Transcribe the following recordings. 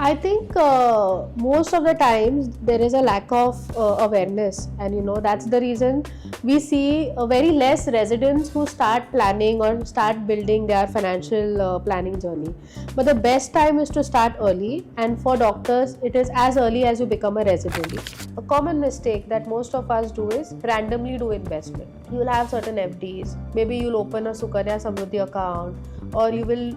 I think most of the times there is a lack of awareness, and that's the reason we see very less residents who start planning or start building their financial planning journey. But the best time is to start early, and for doctors, it is as early as you become a resident. A common mistake that most of us do is randomly do investment. You will have certain FDs, maybe you'll open a Sukanya Samruddhi account, or you will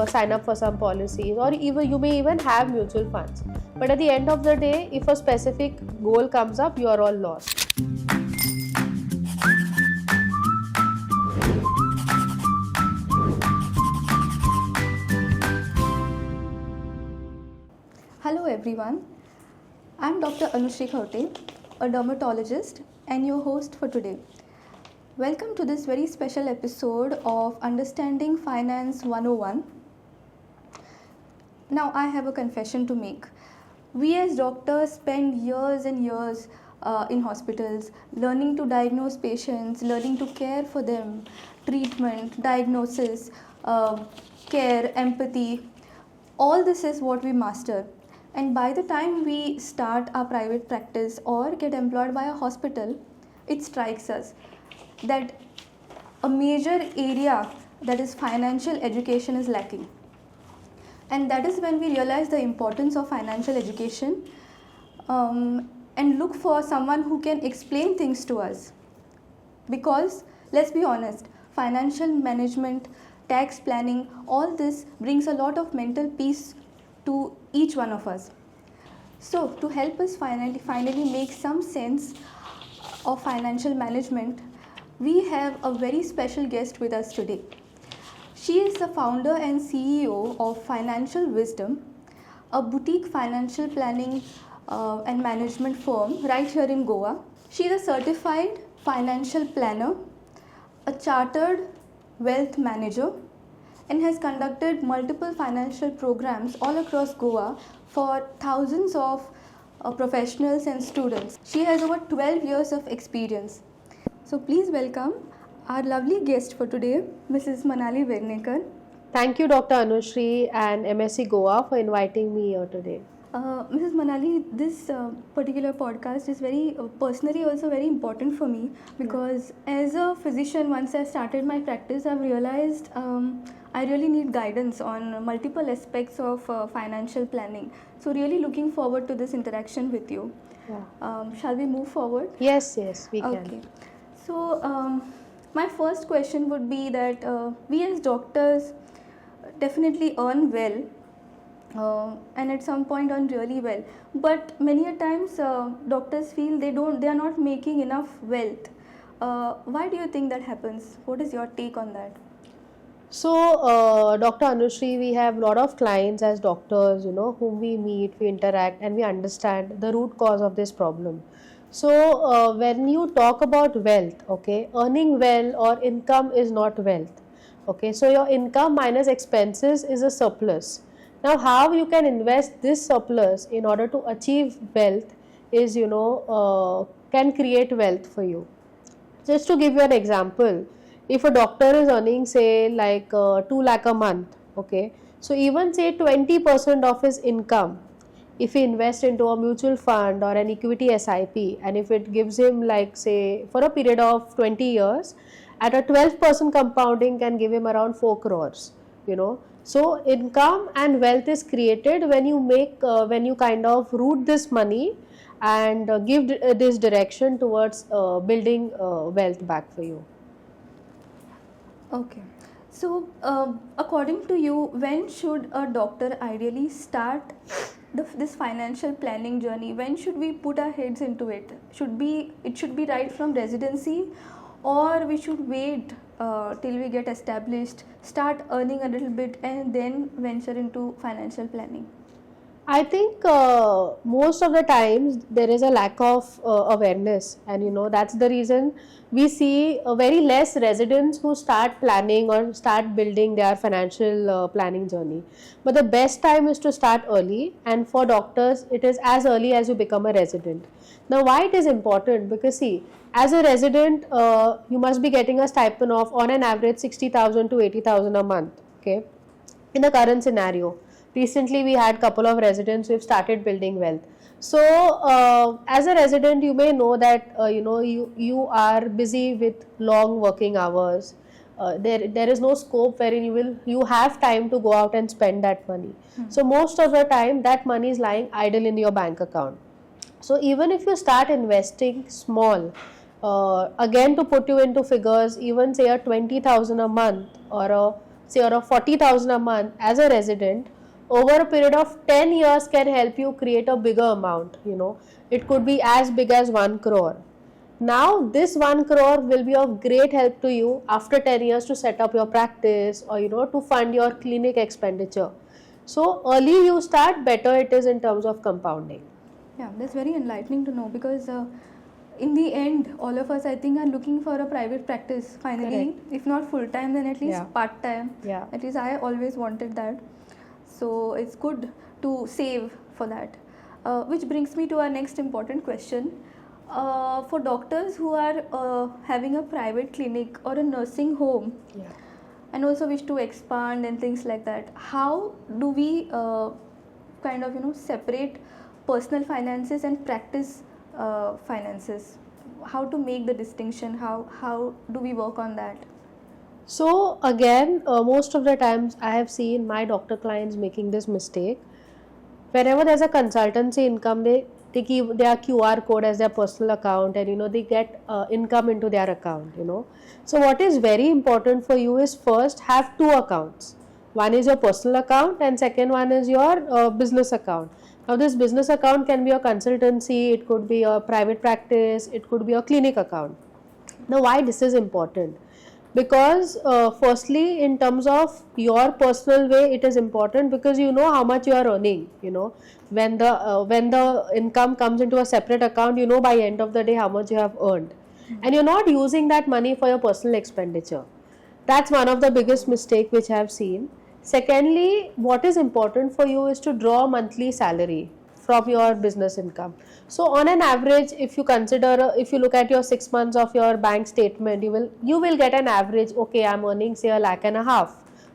sign up for some policies, or even you may even have mutual funds. But at the end of the day, if a specific goal comes up, you are all lost. Hello everyone, I'm Dr. Anushri Khaute, a dermatologist and your host for today. Welcome to this very special episode of Understanding Finance 101. Now I have a confession to make. We as doctors spend years and years in hospitals learning to diagnose patients, learning to care for them, treatment, diagnosis, care, empathy. All this is what we master. And by the time we start our private practice or get employed by a hospital, it strikes us that a major area, that is financial education, is lacking. And that is when we realize the importance of financial education and look for someone who can explain things to us. Because let's be honest, financial management, tax planning, all this brings a lot of mental peace to each one of us. So to help us finally make some sense of financial management, we have a very special guest with us today. She is the founder and CEO of Financial Wisdom, a boutique financial planning and management firm right here in Goa. She is a certified financial planner, a chartered wealth manager, and has conducted multiple financial programs all across Goa for thousands of professionals and students. She has over 12 years of experience. So please welcome our lovely guest for today, Mrs. Manali Vernikar. Thank you, Dr. Anushri and MSc Goa, for inviting me here today. Mrs. Manali, this particular podcast is very personally also very important for me because as a physician, once I started my practice, I've realized I really need guidance on multiple aspects of financial planning. So really looking forward to this interaction with you. Yeah. Shall we move forward? Yes, we can. Okay. So my first question would be that we as doctors definitely earn well and at some point earn really well, but many a times doctors feel they are not making enough wealth. Why do you think that happens? What is your take on that? So, Dr. Anushri, we have a lot of clients as doctors, whom we meet, we interact, and we understand the root cause of this problem. So, when you talk about wealth, okay, earning well or income is not wealth. Okay, so your income minus expenses is a surplus. Now, how you can invest this surplus in order to achieve wealth is, can create wealth for you. Just to give you an example, if a doctor is earning say like 2 lakh a month, okay, so even say 20% of his income, if he invests into a mutual fund or an equity SIP, and if it gives him like say for a period of 20 years at a 12% compounding can give him around 4 crores, So income and wealth is created when you kind of root this money and give this direction towards building wealth back for you. Okay. So, according to you, when should a doctor ideally start this financial planning journey? When should we put our heads into it? It should be right from residency, or we should wait till we get established, start earning a little bit, and then venture into financial planning? I think most of the times there is a lack of awareness, and that's the reason we see very less residents who start planning or start building their financial planning journey. But the best time is to start early, and for doctors, it is as early as you become a resident. Now, why it is important? Because see, as a resident, you must be getting a stipend of on an average 60,000 to 80,000 a month. Okay, in the current scenario. recently we had couple of residents who've started building wealth. So as a resident, you may know that you are busy with long working hours. There is no scope wherein you have time to go out and spend that money. So most of the time that money is lying idle in your bank account. So even if you start investing small, again to put you into figures, even say a 20,000 a month or a 40,000 a month as a resident, over a period of 10 years can help you create a bigger amount. It could be as big as 1 crore. Now this 1 crore will be of great help to you after 10 years to set up your practice, or to fund your clinic expenditure. So early you start, better it is in terms of compounding. Yeah, that's very enlightening to know, because in the end, all of us, I think, are looking for a private practice finally. Correct. If not full time, then at least Yeah. part time. Yeah. At least I always wanted that. So it's good to save for that. Which brings me to our next important question. For doctors who are having a private clinic or a nursing home, Yeah. and also wish to expand and things like that, how do we kind of separate personal finances and practice finances? How to make the distinction? How do we work on that? So again, most of the times I have seen my doctor clients making this mistake. Whenever there's a consultancy income, they keep their QR code as their personal account, and they get income into their account. So what is very important for you is first have two accounts. One is your personal account, and second one is your business account. Now this business account can be a consultancy, it could be a private practice, it could be a clinic account. Now why this is important? Because firstly, in terms of your personal way, it is important because you know how much you are earning. When the income comes into a separate account, by end of the day how much you have earned, and you're not using that money for your personal expenditure. That's one of the biggest mistake which I have seen. Secondly, what is important for you is to draw monthly salary from your business income. So on an average, if you look at your 6 months of your bank statement, you will get an average. Okay, I'm earning say 1.5 lakh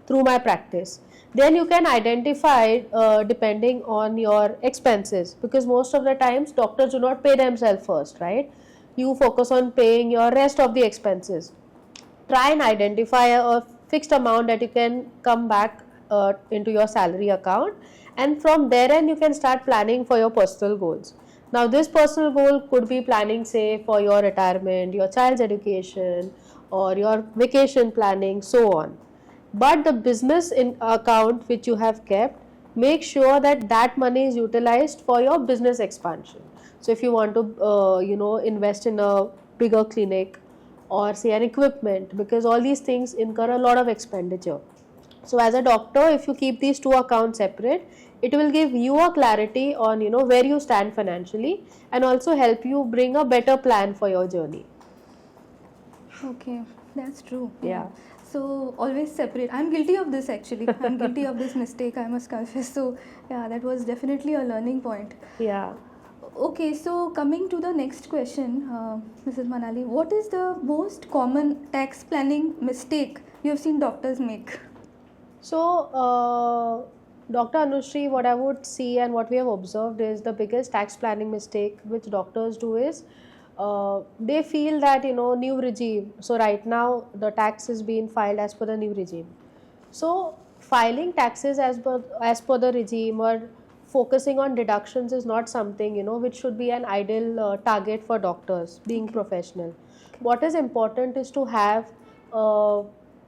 through my practice. Then you can identify depending on your expenses, because most of the times doctors do not pay themselves first, right? You focus on paying your rest of the expenses. Try and identify a fixed amount that you can come back into your salary account, and from there on you can start planning for your personal goals. Now this personal goal could be planning say for your retirement, your child's education, or your vacation planning, so on. But the business account which you have kept, make sure that that money is utilized for your business expansion. So if you want to invest in a bigger clinic, or say an equipment, because all these things incur a lot of expenditure. So as a doctor, if you keep these two accounts separate, it will give you a clarity on where you stand financially, and also help you bring a better plan for your journey. Okay, that's true. Yeah. So always separate. I'm guilty of this actually. I'm guilty of this mistake, I must confess. So yeah, that was definitely a learning point. Yeah. Okay, so coming to the next question, Mrs. Manali, what is the most common tax planning mistake you have seen doctors make? So, Dr. Anushri, what I would see and what we have observed is the biggest tax planning mistake which doctors do is they feel that new regime. So right now the tax is being filed as per the new regime. So filing taxes as per the regime, or focusing on deductions, is not something which should be an ideal target for doctors being professional. What is important is to have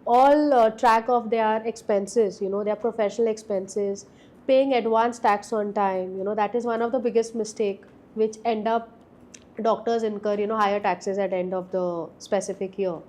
all track of their expenses, their professional expenses, paying advance tax on time. That is one of the biggest mistake which end up doctors incur higher taxes at end of the specific year.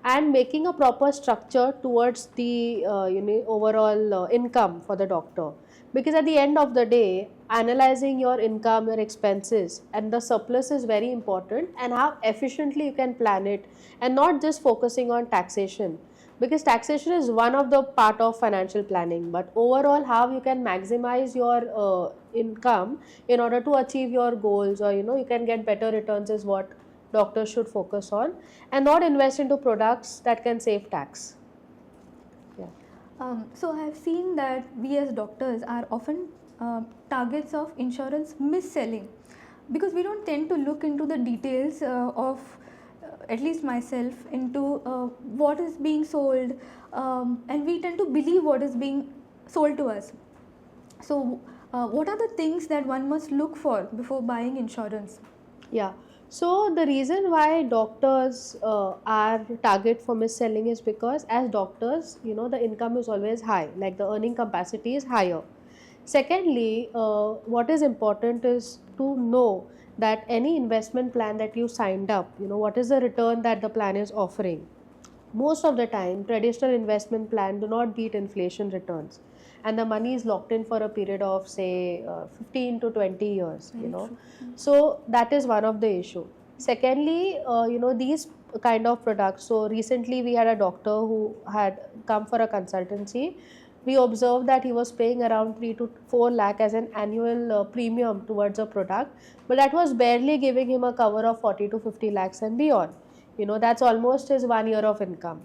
And making a proper structure towards the overall income for the doctor, because at the end of the day, analyzing your income, your expenses, and the surplus is very important, and how efficiently you can plan it, and not just focusing on taxation, because taxation is one of the part of financial planning, but overall how you can maximize your income in order to achieve your goals, or you can get better returns, is what doctors should focus on, and not invest into products that can save tax. Yeah. So I have seen that we as doctors are often targets of insurance mis-selling, because we don't tend to look into the details of at least myself into what is being sold, and we tend to believe what is being sold to us. So what are the things that one must look for before buying insurance? Yeah. So the reason why doctors are target for mis-selling is because as doctors, the income is always high, like the earning capacity is higher. Secondly, what is important is to know that any investment plan that you signed up, what is the return that the plan is offering. Most of the time traditional investment plan do not beat inflation returns, and the money is locked in for a period of say 15 to 20 years. Very true. So that is one of the issue. Secondly, these kind of products, so recently we had a doctor who had come for a consultancy. We observed that he was paying around 3 to 4 lakh as an annual premium towards a product, but that was barely giving him a cover of 40 to 50 lakhs and beyond. That's almost his 1 year of income.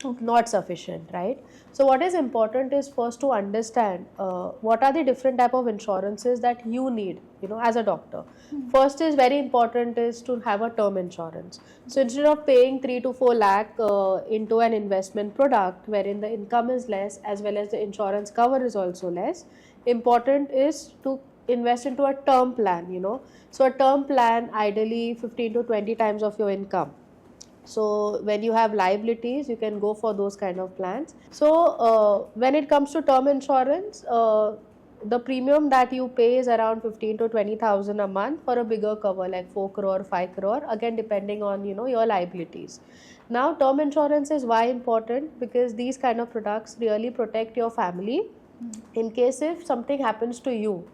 Okay. Not sufficient, right? So what is important is first to understand what are the different type of insurances that you need, as a doctor. First is very important is to have a term insurance. So instead of paying 3 to 4 lakh into an investment product wherein the income is less as well as the insurance cover is also less, important is to invest into a term plan. So a term plan ideally 15 to 20 times of your income. So when you have liabilities, you can go for those kind of plans. So when it comes to term insurance, the premium that you pay is around 15 to 20,000 a month for a bigger cover like 4 crore, 5 crore, again depending on your liabilities. Now term insurance is why important, because these kind of products really protect your family in case if something happens to you.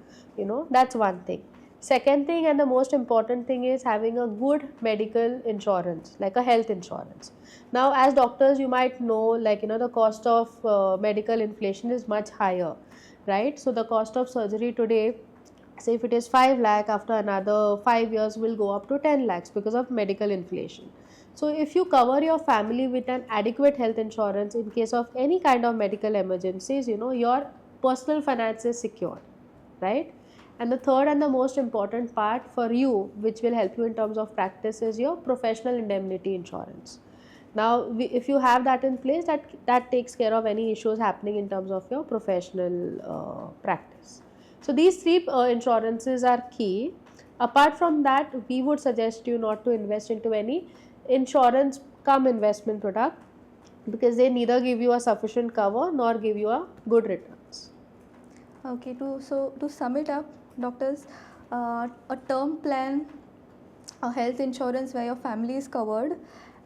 That's one thing. Second thing and the most important thing is having a good medical insurance, like a health insurance. Now, as doctors, you might know, like, the cost of medical inflation is much higher, right? So, the cost of surgery today, say if it is 5 lakh, after another 5 years will go up to 10 lakhs because of medical inflation. So, if you cover your family with an adequate health insurance in case of any kind of medical emergencies, your personal finance is secure, right? And the third and the most important part for you, which will help you in terms of practice, is your professional indemnity insurance. Now, if you have that in place, that takes care of any issues happening in terms of your professional practice. So these three insurances are key. Apart from that, we would suggest you not to invest into any insurance cum investment product, because they neither give you a sufficient cover nor give you a good returns. Okay, to sum it up, doctors, a term plan, a health insurance where your family is covered,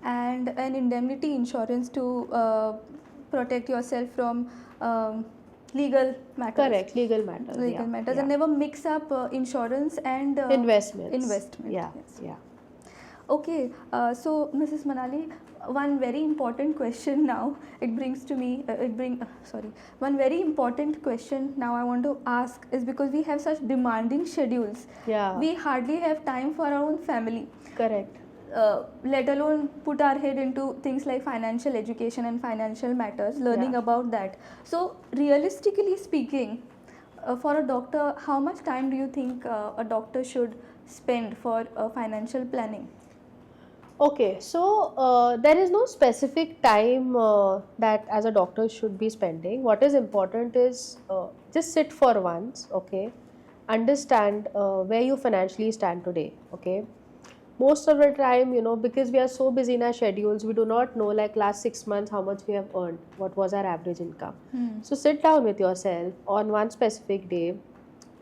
and an indemnity insurance to protect yourself from legal matters. Correct, legal matters. Legal matters, and never mix up insurance and investments. Yeah, Yes. yeah. Okay, so Mrs. Manali, one very important question now. One very important question now I want to ask is, because we have such demanding schedules. Yeah. We hardly have time for our own family. Correct. Let alone put our head into things like financial education and financial matters, learning about that. So, realistically speaking, for a doctor, how much time do you think a doctor should spend for financial planning? Okay, so there is no specific time that as a doctor should be spending. What is important is just sit for once, okay? Understand where you financially stand today, okay? Most of the time, because we are so busy in our schedules, we do not know like last 6 months how much we have earned, what was our average income. So sit down with yourself on one specific day,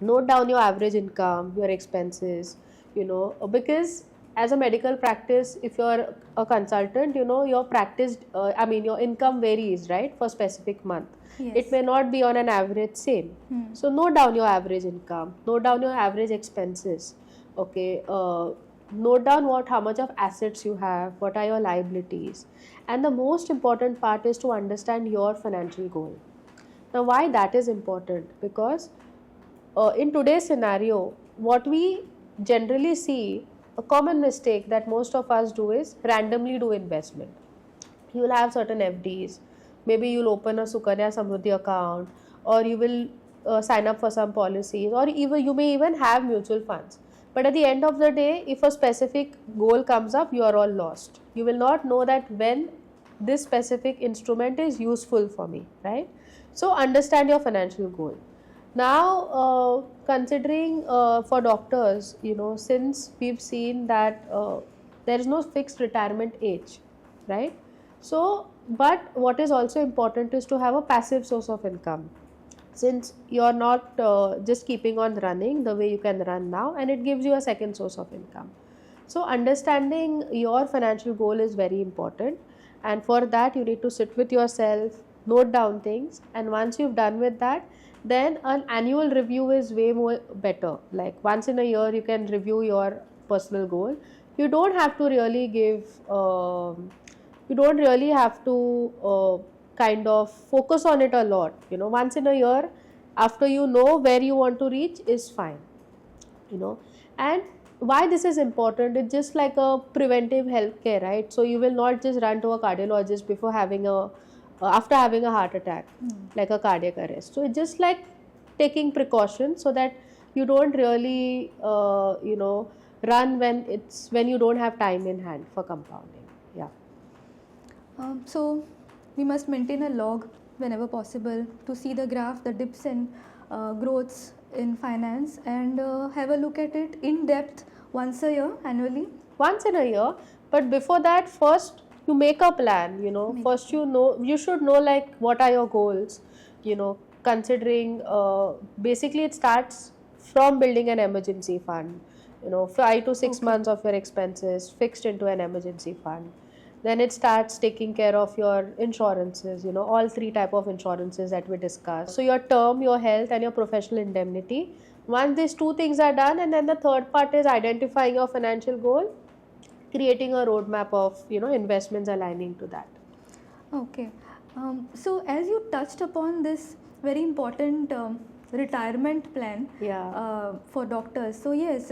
note down your average income, your expenses, because as a medical practice, if you're a consultant, your practice, your income varies, right, for specific month. Yes. It may not be on an average same. So note down your average income, note down your average expenses, okay? Note down how much of assets you have, what are your liabilities, and the most important part is to understand your financial goal. Now, why that is important? Because in today's scenario, what we generally see, a common mistake that most of us do is randomly do investment. You will have certain FDs, maybe you'll open a Sukanya Samruddhi account, or you will sign up for some policies, or even you may even have mutual funds. But at the end of the day, if a specific goal comes up, you are all lost. You will not know that when this specific instrument is useful for me, right? So understand your financial goal. Now, considering for doctors, since we've seen that there is no fixed retirement age, right? So, but what is also important is to have a passive source of income, since you're not just keeping on running the way you can run now, and it gives you a second source of income. So understanding your financial goal is very important, and for that you need to sit with yourself, note down things, and once you've done with that, then an annual review is way more better. Like once in a year you can review your personal goal. You don't have to really you don't really have to kind of focus on it a lot. Once in a year, after you know where you want to reach, is fine. And why this is important, it's just like a preventive healthcare, right? So you will not just run to a cardiologist before having a after having a heart attack, like a cardiac arrest. So it's just like taking precautions so that you don't really run when you don't have time in hand for compounding. Yeah. So we must maintain a log whenever possible to see the graph, the dips and growths in finance, and have a look at it in depth once a year, annually. Once in a year, but before that, first you make a plan. First you should know like what are your goals. Considering basically it starts from building an emergency fund. 5 to 6 months of your expenses fixed into an emergency fund. Then it starts taking care of your insurances, all 3 type of insurances that we discussed. So your term, your health, and your professional indemnity. Once these 2 things are done, and then the third part is identifying your financial goal, creating a roadmap of investments aligning to that. Okay. So as you touched upon this very important retirement plan for doctors. So yes,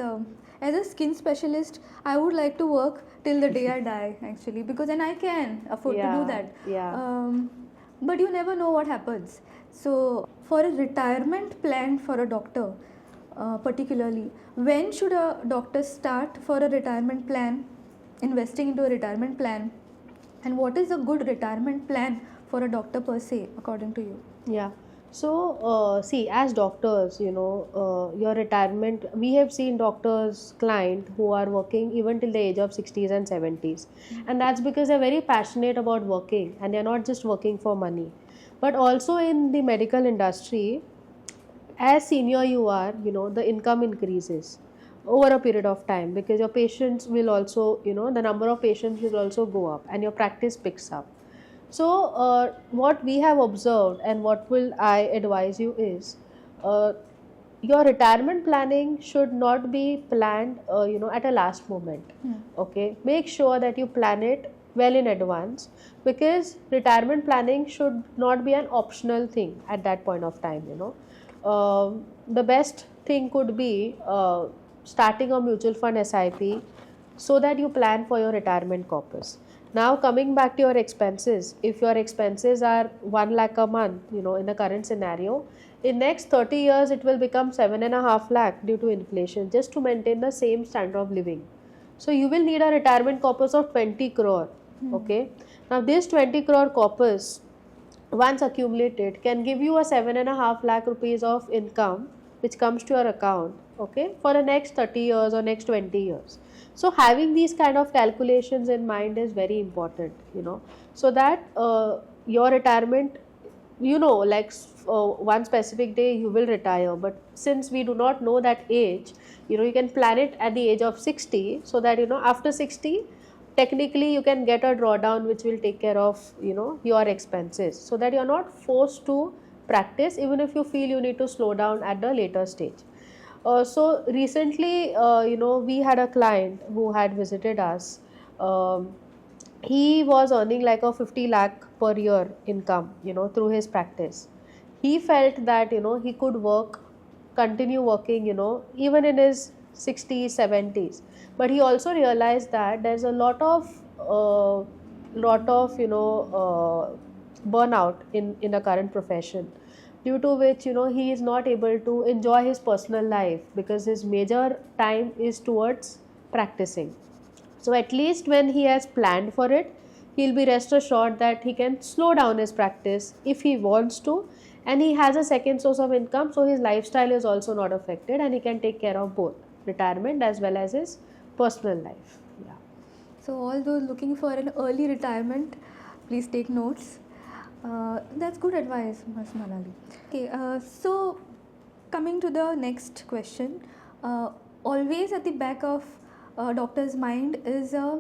as a skin specialist, I would like to work till the day I die, actually, because then I can afford to do that. Yeah. But you never know what happens. So for a retirement plan for a doctor, particularly, when should a doctor start for a retirement plan, investing into a retirement plan, and what is a good retirement plan for a doctor per se, according to you? Yeah. So, see, as doctors, your retirement, we have seen doctors, client who are working even till the age of 60s and 70s. And that's because they're very passionate about working, and they're not just working for money. But also in the medical industry, as senior you are, the income increases over a period of time, because your patients will also, the number of patients will also go up, and your practice picks up. So what we have observed, and what will I advise you is, your retirement planning should not be planned at a last moment. Okay, make sure that you plan it well in advance, because retirement planning should not be an optional thing at that point of time. The best thing could be starting a mutual fund SIP, so that you plan for your retirement corpus. Now coming back to your expenses, if your expenses are 1 lakh a month, in the current scenario, in next 30 years it will become 7.5 lakh due to inflation, just to maintain the same standard of living. So you will need a retirement corpus of 20 crore. Okay. Now this 20 crore corpus, once accumulated, can give you a 7.5 lakh rupees of income which comes to your account, okay, for the next 30 years or next 20 years. So having these kind of calculations in mind is very important, so that your retirement, one specific day you will retire, but since we do not know that age, you can plan it at the age of 60, so that after 60 technically you can get a drawdown which will take care of your expenses, so that you're not forced to practice even if you feel you need to slow down at the later stage. So recently, we had a client who had visited us. He was earning like a 50 lakh per year income, through his practice. He felt that, he could continue working, even in his 60s, 70s. But he also realized that there's a lot of burnout in the current profession, due to which he is not able to enjoy his personal life because his major time is towards practicing. So at least when he has planned for it, he'll be rest assured that he can slow down his practice if he wants to, and he has a second source of income, so his lifestyle is also not affected, and he can take care of both retirement as well as his personal life. Yeah. So all those looking for an early retirement, please take notes. That's good advice, Ms. Manali. Okay, so coming to the next question, always at the back of doctor's mind is a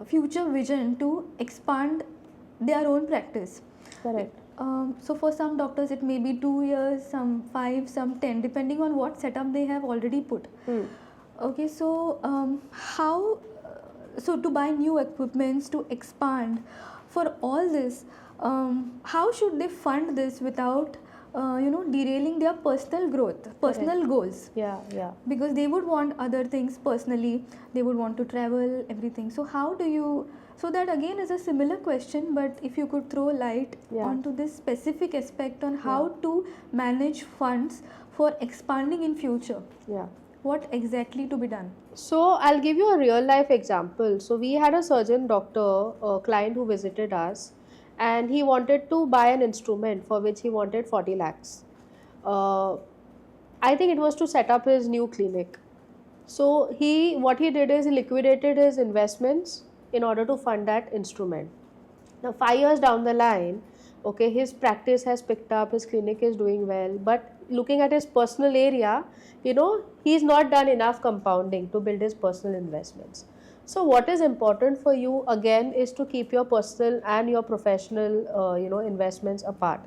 future vision to expand their own practice. Correct. So for some doctors it may be 2 years, some 5, some 10, depending on what setup they have already put. Okay, so how so to buy new equipments, to expand, for all this, how should they fund this without derailing their personal growth, personal goals? Yeah. Because they would want other things personally, they would want to travel, everything. So how do you, so that again is a similar question, but if you could throw light onto this specific aspect on how to manage funds for expanding in future. Yeah. What exactly to be done? So I'll give you a real life example. So we had a surgeon doctor, a client who visited us, and he wanted to buy an instrument for which he wanted 40 lakhs. I think it was to set up his new clinic. So what he did is he liquidated his investments in order to fund that instrument. Now 5 years down the line, okay, his practice has picked up, his clinic is doing well, but looking at his personal area, he's not done enough compounding to build his personal investments. So what is important for you again is to keep your personal and your professional investments apart.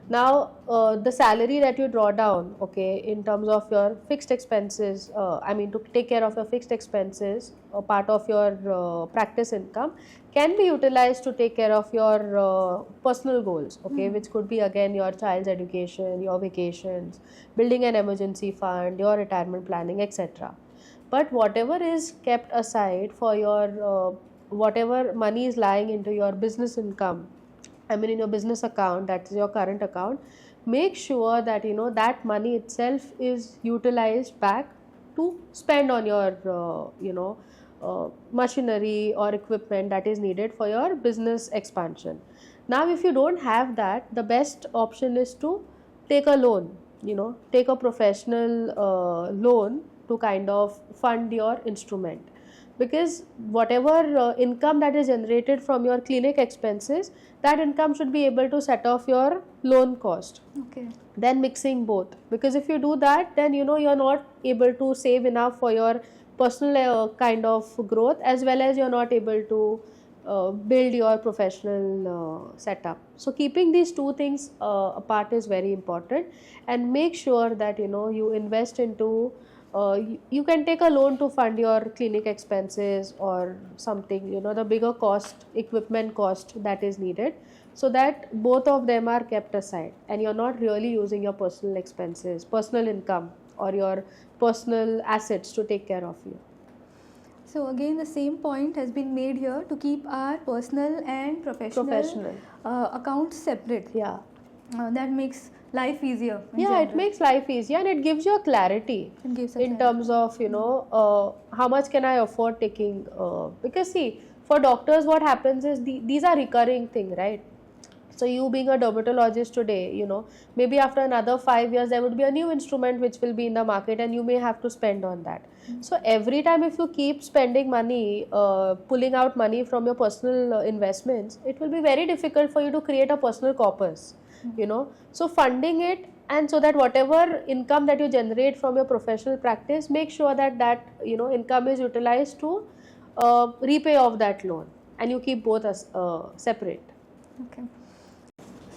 Now the salary that you draw down, okay, in terms of your fixed expenses, to take care of your fixed expenses, or part of your practice income can be utilized to take care of your personal goals, okay, which could be again your child's education, your vacations, building an emergency fund, your retirement planning, etc. But whatever is kept aside for your whatever money is lying into your business income, in your business account, that is your current account, make sure that that money itself is utilized back to spend on your machinery or equipment that is needed for your business expansion. Now if you don't have that, the best option is to take a loan, take a professional loan to kind of fund your instrument, because whatever income that is generated from your clinic expenses, that income should be able to set off your loan cost. Okay. Then mixing both, because if you do that, then you're not able to save enough for your personal kind of growth, as well as you're not able to build your professional setup. So keeping these two things apart is very important, and make sure that you invest into you can take a loan to fund your clinic expenses or something, the bigger cost, equipment cost that is needed, so that both of them are kept aside and you're not really using your personal expenses, personal income or your personal assets to take care of you. So again the same point has been made here, to keep our personal and professional. Accounts separate. Yeah. That makes life easier. It makes life easier, and it gives you a clarity in terms of how much can I afford taking, because see, for doctors what happens is these are recurring thing, right? So you being a dermatologist today, maybe after another 5 years there would be a new instrument which will be in the market and you may have to spend on that. So every time if you keep spending money, pulling out money from your personal investments, it will be very difficult for you to create a personal corpus. So funding it, and so that whatever income that you generate from your professional practice, make sure that income is utilized to repay off that loan, and you keep both as separate. Okay.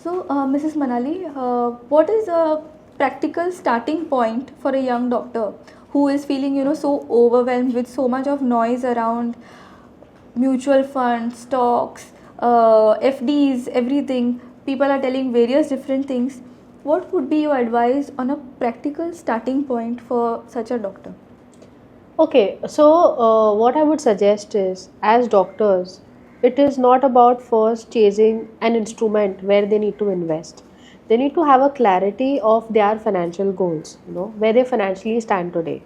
So Mrs. Manali, what is a practical starting point for a young doctor who is feeling so overwhelmed with so much of noise around mutual funds, stocks, FDs, everything? People are telling various different things. What would be your advice on a practical starting point for such a doctor? Okay, so what I would suggest is, as doctors, it is not about first chasing an instrument where they need to invest. They need to have a clarity of their financial goals, where they financially stand today.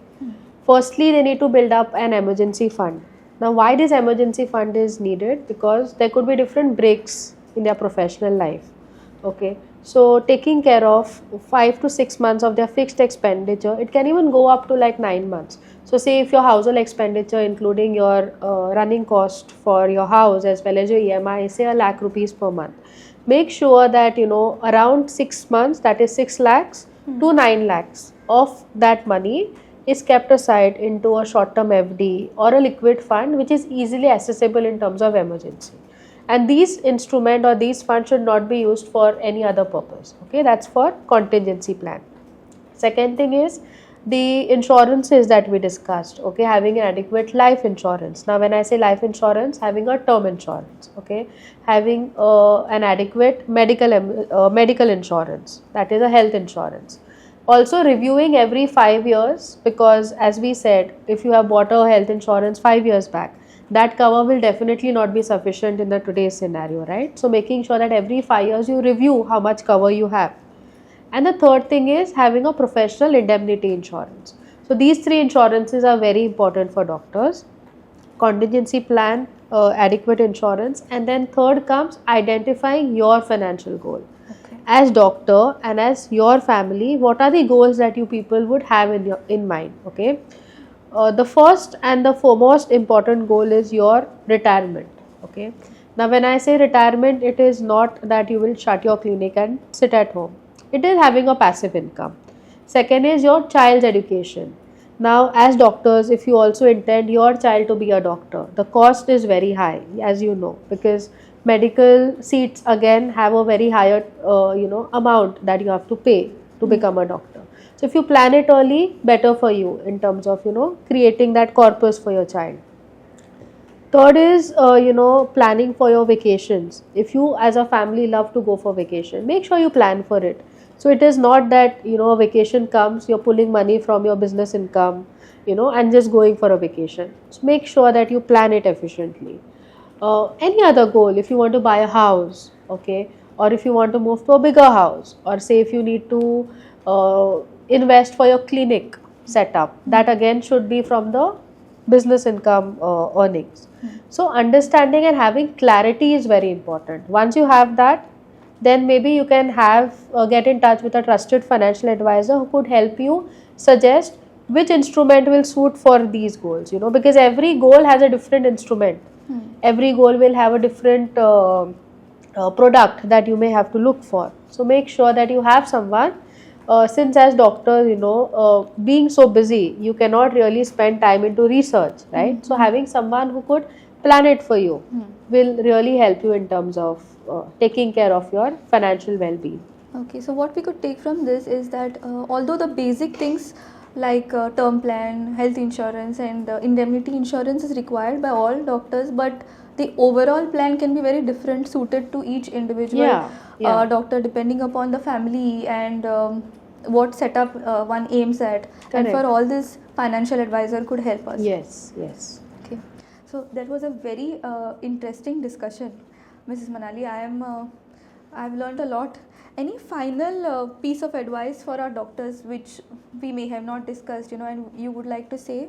Firstly, they need to build up an emergency fund. Now, why this emergency fund is needed? Because there could be different breaks in their professional life. Okay, so taking care of 5 to 6 months of their fixed expenditure, it can even go up to like 9 months. So, say if your household expenditure, including your running cost for your house as well as your EMI, is say a lakh rupees per month, make sure that around 6 months, that is 6 lakhs to 9 lakhs of that money is kept aside into a short term FD or a liquid fund which is easily accessible in terms of emergency. And these instrument or these funds should not be used for any other purpose. Okay, that's for contingency plan. Second thing is the insurances that we discussed. Okay, having an adequate life insurance. Now, when I say life insurance, having a term insurance. Okay, having an adequate medical insurance, that is a health insurance. Also reviewing every 5 years, because as we said, if you have bought a health insurance 5 years back, that cover will definitely not be sufficient in the today's scenario, right? So making sure that every 5 years you review how much cover you have. And the third thing is having a professional indemnity insurance. So these three insurances are very important for doctors: contingency plan, adequate insurance, and then third comes identifying your financial goal. Okay. As doctor and as your family, what are the goals that you people would have in mind? Okay, the first and the foremost important goal is your retirement. Okay, now when I say retirement, it is not that you will shut your clinic and sit at home. It is having a passive income. Second is your child's education. Now, as doctors, if you also intend your child to be a doctor, the cost is very high, as you know, because medical seats again have a very higher amount that you have to pay to become a doctor. So if you plan it early, better for you in terms of creating that corpus for your child. Third is planning for your vacations. If you as a family love to go for vacation, make sure you plan for it. So it is not that a vacation comes, you're pulling money from your business income, and just going for a vacation. So make sure that you plan it efficiently. Any other goal, if you want to buy a house, okay, or if you want to move to a bigger house, or say if you need to invest for your clinic setup, that again should be from the business income earnings. So understanding and having clarity is very important. Once you have that, then maybe you can have get in touch with a trusted financial advisor who could help you suggest which instrument will suit for these goals, because every goal has a different instrument. Every goal will have a different product that you may have to look for. So make sure that you have someone, since as doctors, being so busy, you cannot really spend time into research, right? So having someone who could plan it for you will really help you in terms of taking care of your financial well-being. Okay, so what we could take from this is that although the basic things like term plan, health insurance, and indemnity insurance is required by all doctors, but the overall plan can be very different, suited to each individual doctor, depending upon the family and what setup one aims at. Correct. And for all this, financial advisor could help us. Yes. Okay, so that was a very interesting discussion, Mrs. Manali. I've learned a lot. Any final piece of advice for our doctors which we may have not discussed, and you would like to say?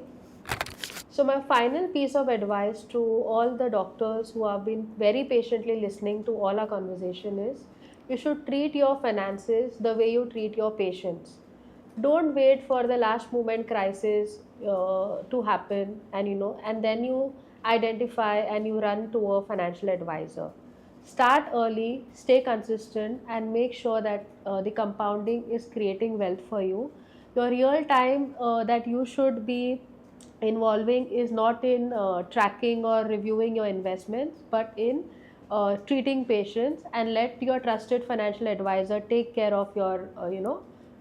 So my final piece of advice to all the doctors who have been very patiently listening to all our conversation is, you should treat your finances the way you treat your patients. Don't wait for the last moment crisis to happen, and then you identify and you run to a financial advisor. Start early, stay consistent, and make sure that the compounding is creating wealth for you. Your real time that you should be involving is not in tracking or reviewing your investments, but in treating patients, and let your trusted financial advisor take care of your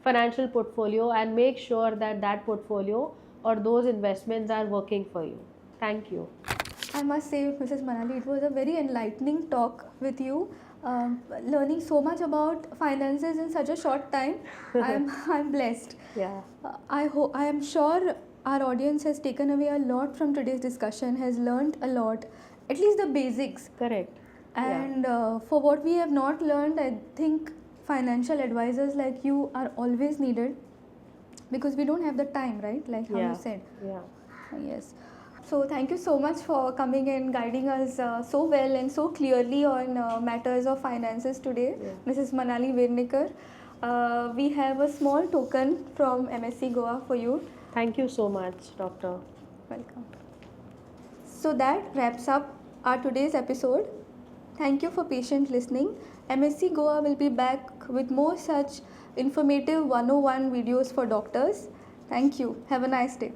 financial portfolio and make sure that that portfolio or those investments are working for you. Thank you. I must say, Mrs. Manali, it was a very enlightening talk with you. Learning so much about finances in such a short time, I'm blessed. Yeah. I am sure our audience has taken away a lot from today's discussion, has learned a lot, at least the basics. Correct. And for what we have not learned, I think financial advisors like you are always needed, because we don't have the time, right? Like how you said. Yeah. Yes. So thank you so much for coming and guiding us so well and so clearly on matters of finances today, Mrs. Manali Virnikar. We have a small token from MSc Goa for you. Thank you so much, doctor. Welcome. So that wraps up our today's episode. Thank you for patient listening. MSc Goa will be back with more such informative 101 videos for doctors. Thank you. Have a nice day.